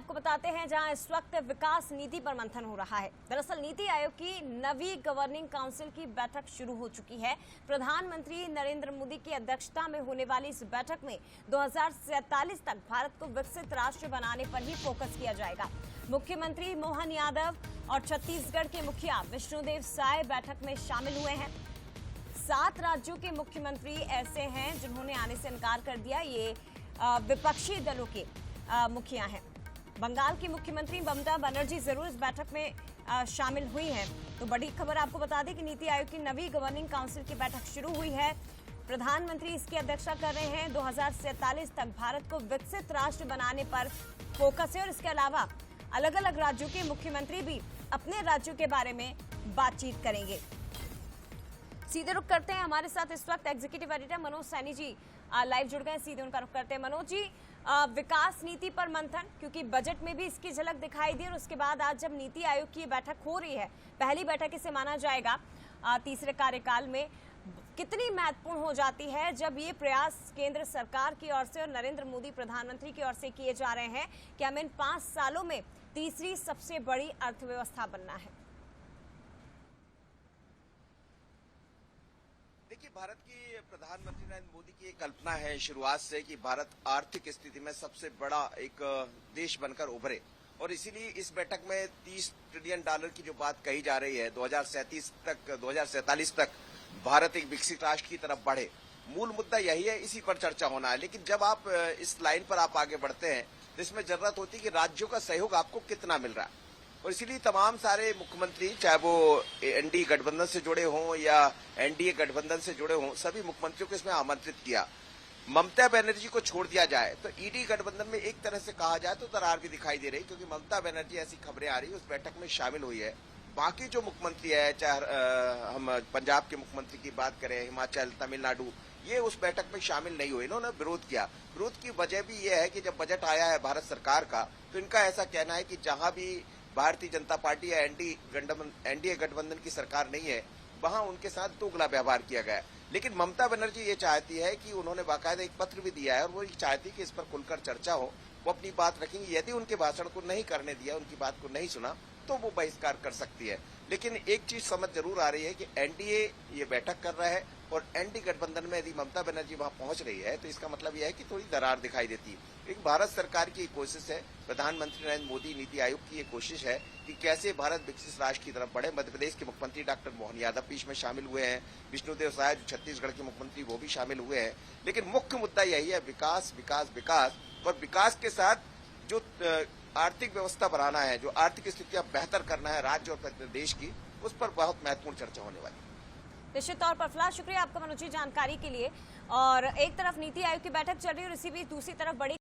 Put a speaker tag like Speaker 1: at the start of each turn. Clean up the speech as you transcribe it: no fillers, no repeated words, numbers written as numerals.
Speaker 1: आपको बताते हैं जहां इस वक्त विकास नीति पर मंथन हो रहा है। दरअसल नीति आयोग की नवी गवर्निंग काउंसिल की बैठक शुरू हो चुकी है। प्रधानमंत्री नरेंद्र मोदी की अध्यक्षता में होने वाली इस बैठक में 2047 तक भारत को विकसित राष्ट्र बनाने पर ही फोकस किया जाएगा। मुख्यमंत्री मोहन यादव और छत्तीसगढ़ के मुखिया विष्णुदेव साय बैठक में शामिल हुए हैं। 7 राज्यों के मुख्यमंत्री ऐसे हैं जिन्होंने आने से इनकार कर दिया। ये विपक्षी दलों के मुखिया हैं। बंगाल की मुख्यमंत्री ममता बनर्जी जरूर इस बैठक में शामिल हुई हैं। तो बड़ी खबर आपको बता दें कि नीति आयोग की नवी गवर्निंग काउंसिल की बैठक शुरू हुई है। प्रधानमंत्री इसकी अध्यक्षता कर रहे हैं। 2047 तक भारत को विकसित राष्ट्र बनाने पर फोकस है और इसके अलावा अलग अलग राज्यों के मुख्यमंत्री भी अपने राज्यों के बारे में बातचीत करेंगे। सीधे रुख करते हैं, हमारे साथ इस वक्त executive editor Manoj Saini ji live जुड़ गए। सीधे उनका रुख करते हैं। मनोज जी, विकास नीति पर मंथन, क्योंकि बजट में भी इसकी झलक दिखाई दी और उसके बाद आज जब नीति आयोग की बैठक हो रही है, पहली बैठक इसे माना जाएगा तीसरे कार्यकाल में, कितनी महत्वपूर्ण हो जाती है जब ये प्रयास केंद्र सरकार की ओर से और नरेंद्र मोदी प्रधानमंत्री की ओर से किए जा रहे हैं कि हमें इन 5 सालों में तीसरी सबसे बड़ी अर्थव्यवस्था बनना है।
Speaker 2: देखिए, भारत की प्रधानमंत्री नरेंद्र मोदी की एक कल्पना है शुरुआत से कि भारत आर्थिक स्थिति में सबसे बड़ा एक देश बनकर उभरे, और इसीलिए इस बैठक में $30 ट्रिलियन की जो बात कही जा रही है 2047 तक भारत एक विकसित राष्ट्र की तरफ बढ़े। मूल मुद्दा यही है, इसी पर चर्चा होना है। लेकिन जब आप इस लाइन पर आप आगे बढ़ते हैं तो इसमें जरूरत होती है कि राज्यों का सहयोग आपको कितना मिल रहा है, और इसीलिए तमाम सारे मुख्यमंत्री, चाहे वो एनडीए गठबंधन से जुड़े हों या एनडीए गठबंधन से जुड़े हों, सभी मुख्यमंत्रियों को इसमें आमंत्रित किया। ममता बनर्जी को छोड़ दिया जाए तो ईडी गठबंधन में एक तरह से कहा जाए तो दरार भी दिखाई दे रही, क्योंकि ममता बनर्जी, ऐसी खबरें आ रही, उस बैठक में शामिल हुई है। बाकी जो मुख्यमंत्री है, चाहे हम पंजाब के मुख्यमंत्री की बात करें, हिमाचल, तमिलनाडु, ये उस बैठक में शामिल नहीं हुए। इन्होंने विरोध किया। विरोध की वजह भी यह है कि जब बजट आया है भारत सरकार का, तो इनका ऐसा कहना है कि जहां भी भारतीय जनता पार्टी या एनडीए गठबंधन की सरकार नहीं है, वहां उनके साथ दोगला व्यवहार किया गया। लेकिन ममता बनर्जी ये चाहती है कि, उन्होंने बाकायदा एक पत्र भी दिया है और वो ये चाहती है कि इस पर खुलकर चर्चा हो, वो अपनी बात रखेंगी। यदि उनके भाषण को नहीं करने दिया, उनकी बात को नहीं सुना, तो वो बहिष्कार कर सकती है। लेकिन एक चीज समझ जरूर आ रही है कि एनडीए ये बैठक कर रहा है और एनडीए गठबंधन में यदि ममता बनर्जी वहां पहुंच रही है तो इसका मतलब यह है कि थोड़ी दरार दिखाई देती है। एक भारत सरकार की कोशिश है, प्रधानमंत्री नरेंद्र मोदी, नीति आयोग की ये कोशिश है कि कैसे भारत विकसित राष्ट्र की तरफ बढ़े। मध्य प्रदेश के मुख्यमंत्री डॉक्टर मोहन यादव भी इसमें शामिल हुए हैं। विष्णुदेव साय जो छत्तीसगढ़ के मुख्यमंत्री, वो भी शामिल हुए हैं। लेकिन मुख्य मुद्दा यही है, विकास विकास विकास, और विकास के साथ जो आर्थिक व्यवस्था बनाना है, जो आर्थिक स्थितियां बेहतर करना है राज्य और देश की, उस पर बहुत महत्वपूर्ण चर्चा होने वाली है।
Speaker 1: निश्चित तौर पर फिलहाल शुक्रिया आपका मनोज जी जानकारी के लिए। और एक तरफ नीति आयोग की बैठक चल रही है और इसी बीच दूसरी तरफ बड़ी